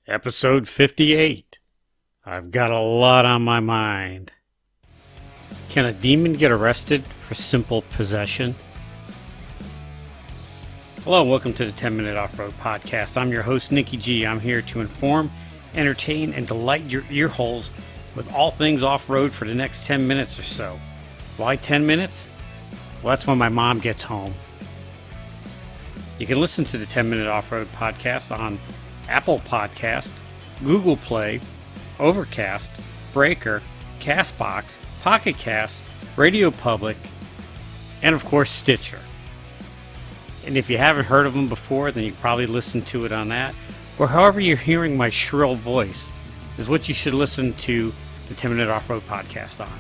Episode 58. I've got a lot on my mind. Can a demon get arrested for simple possession? Hello and welcome to the 10-Minute Off-Road Podcast. I'm your host, Nikki G. I'm here to inform, entertain, and delight your ear holes with all things off-road for the next 10 minutes or so. Why 10 minutes? Well, that's when my mom gets home. You can listen to the 10-Minute Off-Road Podcast on Apple Podcast, Google Play, Overcast, Breaker, Castbox, Pocket Cast, Radio Public, and of course Stitcher. And if you haven't heard of them before, then you probably listen to it on that. Or however you're hearing my shrill voice is what you should listen to the 10-Minute Off-Road Podcast on.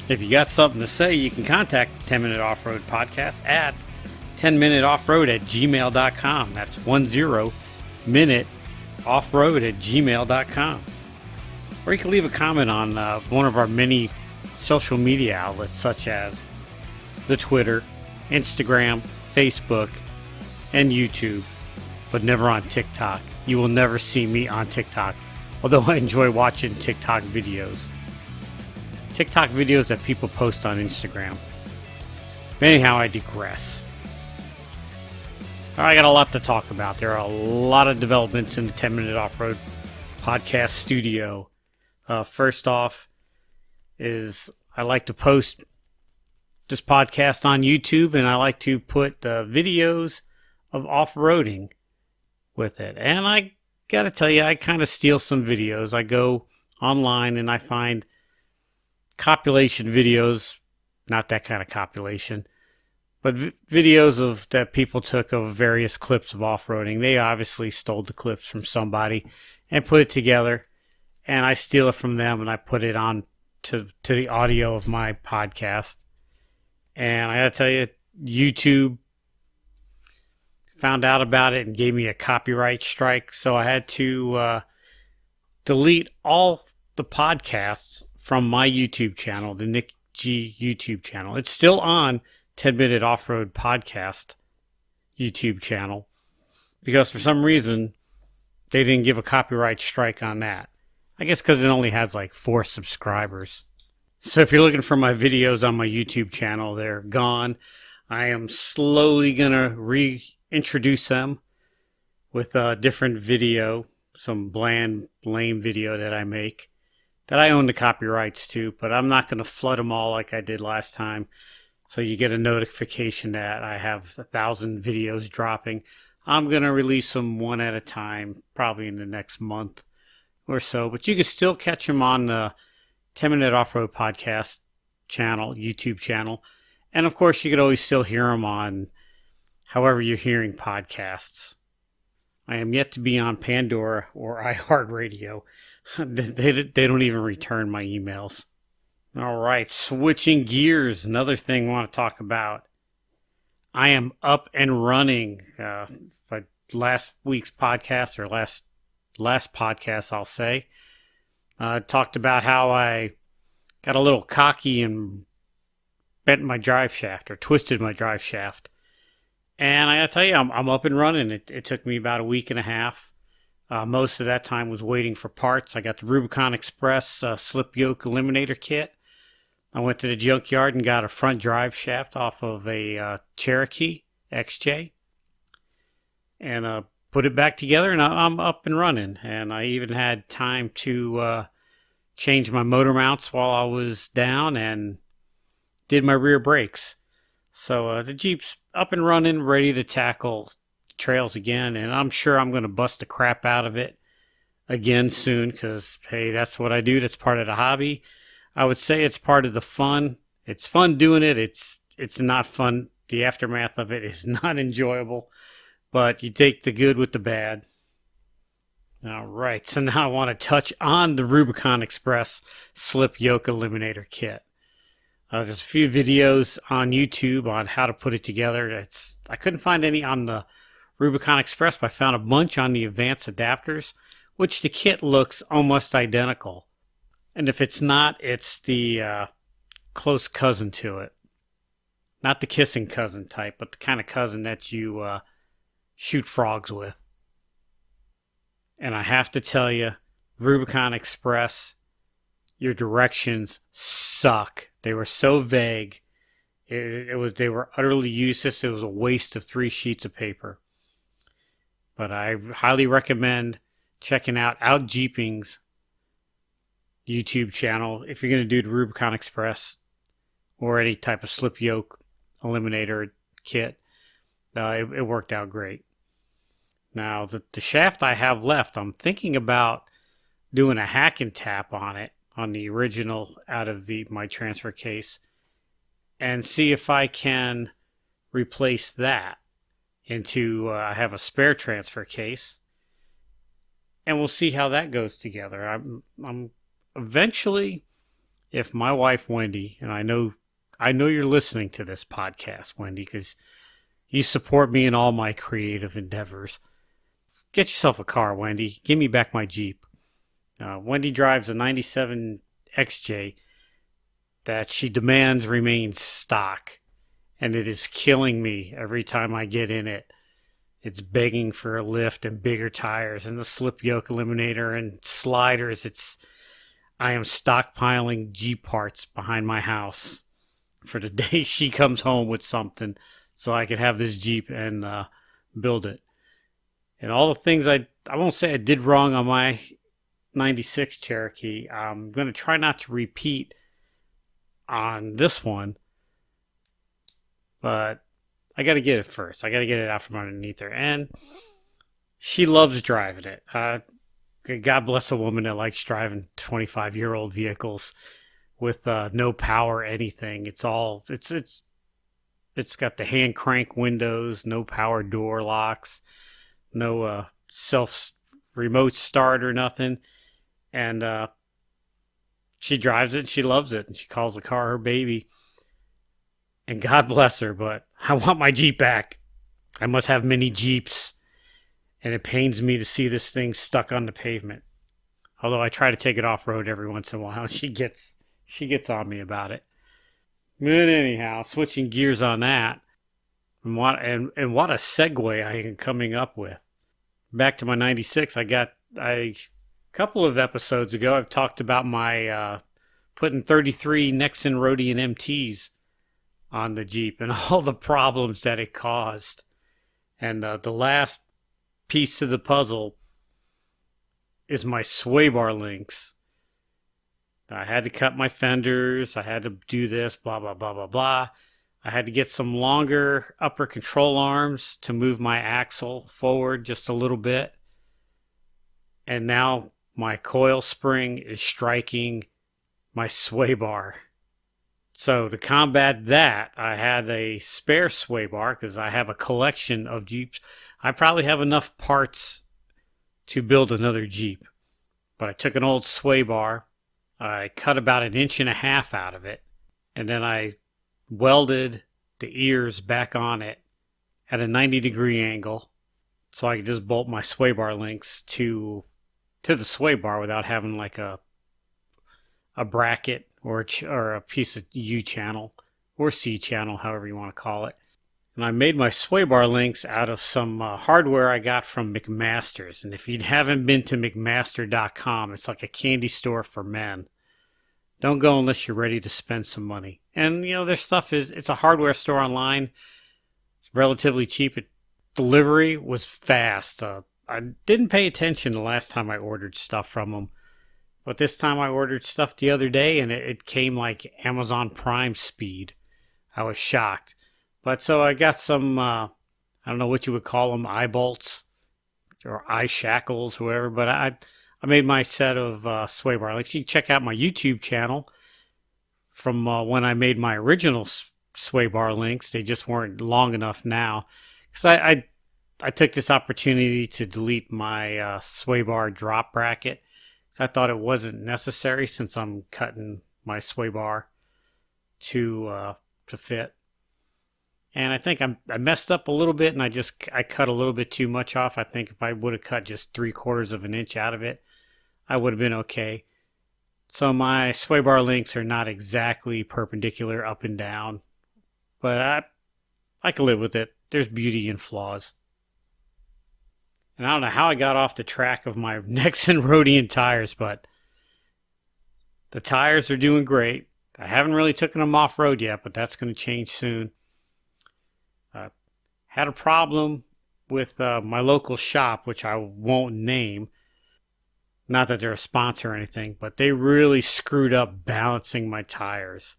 If you got something to say, you can contact the 10-Minute Off-Road Podcast at 10minuteoffroad@gmail.com. That's 10minuteoffroad@gmail.com. Or you can leave a comment on one of our many social media outlets such as the Twitter, Instagram, Facebook, and YouTube, but never on TikTok. You will never see me on TikTok, although I enjoy watching TikTok videos. TikTok videos that people post on Instagram. Anyhow, I digress. I got a lot to talk about. There are a lot of developments in the 10-Minute Off-Road Podcast studio. First off is I like to post this podcast on YouTube, and I like to put videos of off-roading with it. And I got to tell you, I kind of steal some videos. I go online and I find compilation videos, not that kind of compilation, but videos of that people took of various clips of off-roading. They obviously stole the clips from somebody and put it together, and I steal it from them and I put it on to the audio of my podcast. And I gotta tell you, YouTube found out about it and gave me a copyright strike, so I had to delete all the podcasts from my YouTube channel, the Nick G YouTube channel. It's still on 10-Minute Off-Road Podcast YouTube channel, because for some reason they didn't give a copyright strike on that. I guess because it only has like 4 subscribers. So if you're looking for my videos on my YouTube channel, they're gone. I am slowly going to reintroduce them with a different video, some bland, lame video that I make, that I own the copyrights to, but I'm not going to flood them all like I did last time. So you get a notification that I have 1,000 videos dropping. I'm going to release them one at a time, probably in the next month or so. But you can still catch them on the 10-Minute Off-Road Podcast channel, YouTube channel. And of course, you could always still hear them on however you're hearing podcasts. I am yet to be on Pandora or iHeartRadio. They don't even return my emails. All right, switching gears, another thing I want to talk about. I am up and running. Last week's podcast, or last podcast, I'll say, talked about how I got a little cocky and bent my drive shaft, or twisted my drive shaft. And I gotta tell you, I'm up and running. It took me about a week and a half. Most of that time was waiting for parts. I got the Rubicon Express slip yoke eliminator kit. I went to the junkyard and got a front drive shaft off of a Cherokee XJ and put it back together, and I'm up and running. And I even had time to change my motor mounts while I was down and did my rear brakes. So the Jeep's up and running, ready to tackle trails again, and I'm sure I'm going to bust the crap out of it again soon, because, hey, that's what I do. That's part of the hobby. I would say it's part of the fun. It's fun doing it. It's not fun. The aftermath of it is not enjoyable, but you take the good with the bad. All right, so now I want to touch on the Rubicon Express slip yoke eliminator kit. There's a few videos on YouTube on how to put it together. I couldn't find any on the Rubicon Express, but I found a bunch on the advanced adapters, which the kit looks almost identical. And if it's not, it's the close cousin to it. Not the kissing cousin type, but the kind of cousin that you shoot frogs with. And I have to tell you, Rubicon Express, your directions suck. They were so vague. They were utterly useless. It was a waste of 3 sheets of paper. But I highly recommend checking out Jeeping's YouTube channel if you're going to do the Rubicon Express or any type of slip yoke eliminator kit. It worked out great. Now, the shaft I have left, I'm thinking about doing a hack and tap on it, on the original out of my transfer case, and see if I can replace that into, I have a spare transfer case, and we'll see how that goes together. I'm eventually, if my wife Wendy, and I know you're listening to this podcast, Wendy, because you support me in all my creative endeavors. Get yourself a car, Wendy. Give me back my Jeep. Wendy drives a 97 XJ that she demands remains stock, and it is killing me every time I get in it. It's begging for a lift and bigger tires and the slip yoke eliminator and sliders. I am stockpiling Jeep parts behind my house for the day she comes home with something so I can have this Jeep and build it. And all the things I won't say I did wrong on my 96 Cherokee, I'm going to try not to repeat on this one, but I got to get it first. I got to get it out from underneath her. And she loves driving it. God bless a woman that likes driving 25-year-old vehicles with no power, anything. It's got the hand crank windows, no power door locks, no self remote start or nothing. And she drives it, and she loves it, and she calls the car her baby. And God bless her, but I want my Jeep back. I must have many Jeeps, and it pains me to see this thing stuck on the pavement. Although I try to take it off-road every once in a while, she gets on me about it. But anyhow, switching gears on that, and what a segue I am coming up with. Back to my 96, a couple of episodes ago, I've talked about my putting 33 Nexen Rodian MTs on the Jeep and all the problems that it caused. And the last piece to the puzzle is my sway bar links. I had to cut my fenders. I had to do this, blah, blah, blah, blah, blah. I had to get some longer upper control arms to move my axle forward just a little bit. And now my coil spring is striking my sway bar. So to combat that, I had a spare sway bar because I have a collection of Jeeps. I probably have enough parts to build another Jeep. But I took an old sway bar. I cut about 1.5 inches out of it. And then I welded the ears back on it at a 90-degree angle so I could just bolt my sway bar links to the sway bar without having like a bracket or a piece of U channel or C channel, however you want to call it. And I made my sway bar links out of some hardware I got from McMaster's. And if you haven't been to McMaster.com, it's like a candy store for men. Don't go unless you're ready to spend some money. And, their stuff it's a hardware store online. It's relatively cheap. Delivery was fast. I didn't pay attention the last time I ordered stuff from them. But this time I ordered stuff the other day, and it came like Amazon Prime speed. I was shocked. But so I got some, I don't know what you would call them, eye bolts or eye shackles, whoever. But I made my set of sway bar links. You can check out my YouTube channel from when I made my original sway bar links. They just weren't long enough now. Because I took this opportunity to delete my sway bar drop bracket. Because I thought it wasn't necessary since I'm cutting my sway bar to fit. And I think I messed up a little bit, and I cut a little bit too much off. I think if I would have cut just 3/4 of an inch out of it, I would have been okay. So my sway bar links are not exactly perpendicular up and down, but I can live with it. There's beauty in flaws. And I don't know how I got off the track of my Nexen Rodian tires, but the tires are doing great. I haven't really taken them off-road yet, but that's going to change soon. Had a problem with my local shop, which I won't name. Not that they're a sponsor or anything, but they really screwed up balancing my tires.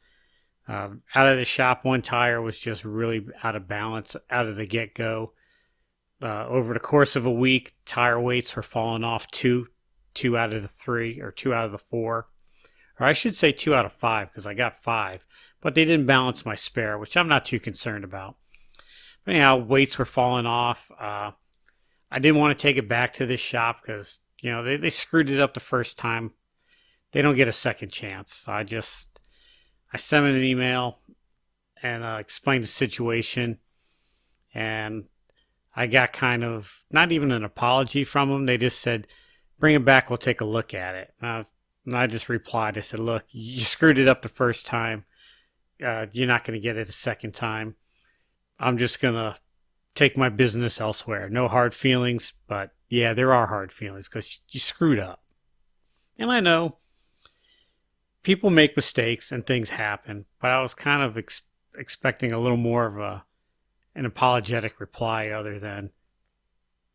Out of the shop, one tire was just really out of balance out of the get-go. Over the course of a week, tire weights were falling off two out of the three, or 2 out of the 4. Or I should say 2 out of 5, because I got 5. But they didn't balance my spare, which I'm not too concerned about. But anyhow, weights were falling off. I didn't want to take it back to this shop because, they screwed it up the first time. They don't get a second chance. So I sent them an email and explained the situation. And I got kind of, not even an apology from them. They just said, bring it back, we'll take a look at it. And I just replied, I said, look, you screwed it up the first time. You're not going to get it a second time. I'm just going to take my business elsewhere. No hard feelings, but yeah, there are hard feelings because you screwed up. And I know people make mistakes and things happen, but I was kind of expecting a little more of an apologetic reply other than,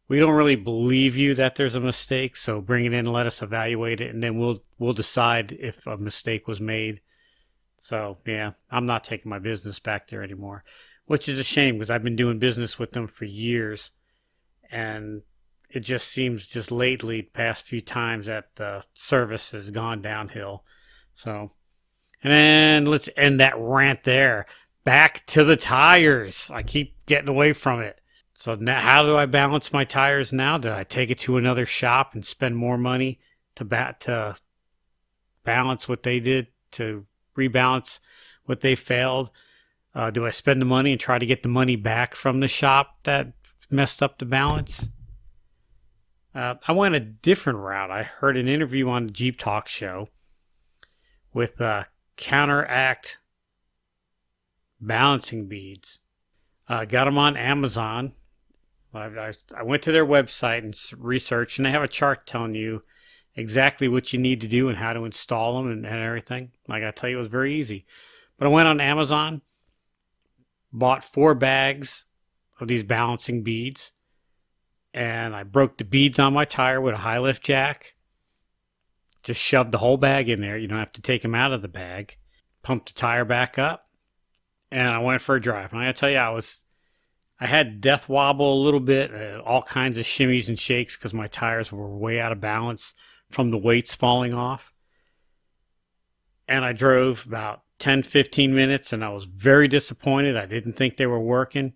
we don't really believe you that there's a mistake, so bring it in and let us evaluate it, and then we'll decide if a mistake was made. So, yeah, I'm not taking my business back there anymore, which is a shame because I've been doing business with them for years, and it just seems just lately, past few times, that the service has gone downhill. So, and then let's end that rant there. Back to the tires. I keep getting away from it. So now, how do I balance my tires now? Do I take it to another shop and spend more money to balance what they did, to rebalance what they failed? Do I spend the money and try to get the money back from the shop that messed up the balance? I went a different route. I heard an interview on the Jeep Talk show with Counteract balancing beads. Got them on Amazon. I went to their website and researched, and they have a chart telling you exactly what you need to do and how to install them and everything. I got to tell you, it was very easy. But I went on Amazon, bought 4 bags of these balancing beads, and I broke the beads on my tire with a high lift jack. Just shoved the whole bag in there. You don't have to take them out of the bag. Pumped the tire back up, and I went for a drive. And I got to tell you, I had death wobble a little bit, all kinds of shimmies and shakes because my tires were way out of balance from the weights falling off. And I drove about 10, 15 minutes, and I was very disappointed. I didn't think they were working.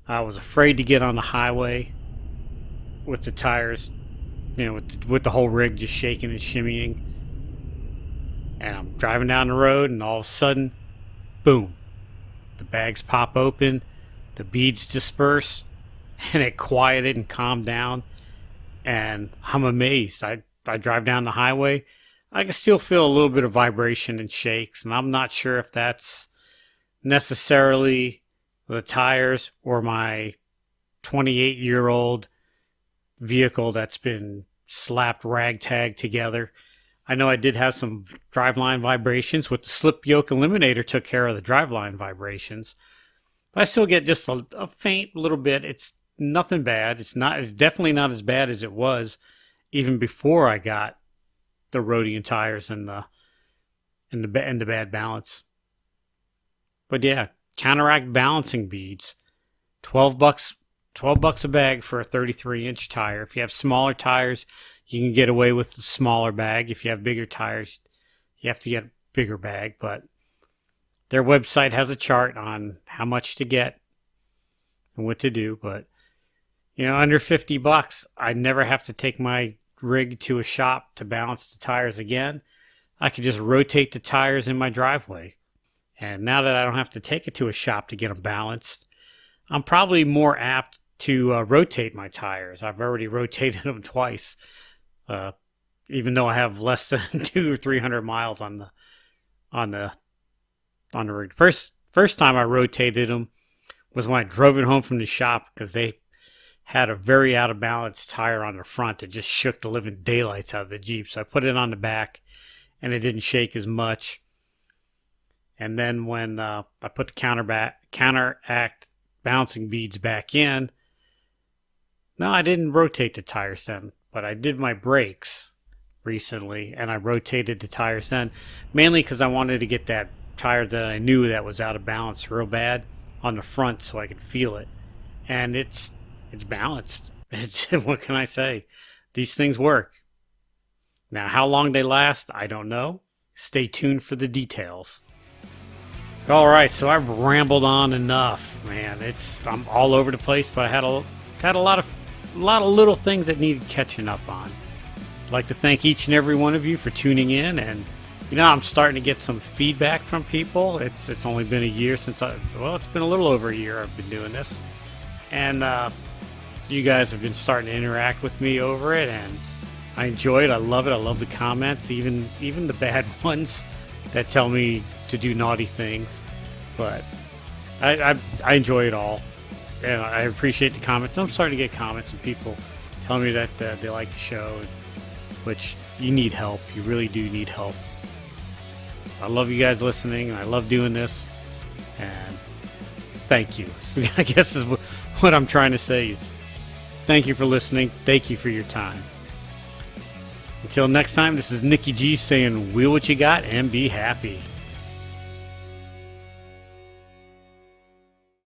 I was afraid to get on the highway with the tires, with the whole rig just shaking and shimmying. And I'm driving down the road, and all of a sudden, boom, the bags pop open. The beads disperse, and it quieted and calmed down, and I'm amazed. I drive down the highway. I can still feel a little bit of vibration and shakes, and I'm not sure if that's necessarily the tires or my 28-year-old vehicle that's been slapped ragtag together. I know I did have some driveline vibrations. With the slip yoke eliminator, took care of the driveline vibrations. But I still get just a faint little bit. It's nothing bad. It's definitely not as bad as it was even before I got the Rodian tires and the bad balance. But yeah, Counteract balancing beads, $12 a bag for a 33-inch tire. If you have smaller tires, you can get away with the smaller bag. If you have bigger tires, you have to get a bigger bag. But their website has a chart on how much to get and what to do. But, under $50, I never have to take my rig to a shop to balance the tires again. I could just rotate the tires in my driveway. And now that I don't have to take it to a shop to get them balanced, I'm probably more apt to rotate my tires. I've already rotated them twice, even though I have less than 200 or 300 miles on the rig. First time I rotated them was when I drove it home from the shop because they had a very out of balance tire on the front that just shook the living daylights out of the Jeep. So I put it on the back, and it didn't shake as much. And then when I put the counteract bouncing beads back in, no, I didn't rotate the tires then, but I did my brakes recently, and I rotated the tires then, mainly because I wanted to get that tire that I knew that was out of balance real bad on the front so I could feel it. And it's balanced. What can I say? These things work. Now, how long they last, I don't know. Stay tuned for the details. All right, so I've rambled on enough, man. I'm all over the place, but I had a lot of little things that needed catching up on. I'd like to thank each and every one of you for tuning in, and I'm starting to get some feedback from people. It's only been a year it's been a little over a year I've been doing this, and you guys have been starting to interact with me over it, and I enjoy it. I love it. I love the comments, even the bad ones that tell me to do naughty things, but I enjoy it all, and I appreciate the comments. I'm starting to get comments from people telling me that they like the show, which you need help. You really do need help. I love you guys listening, and I love doing this, and thank you. I guess is what I'm trying to say is thank you for listening. Thank you for your time. Until next time, this is Nikki G saying, wheel what you got and be happy.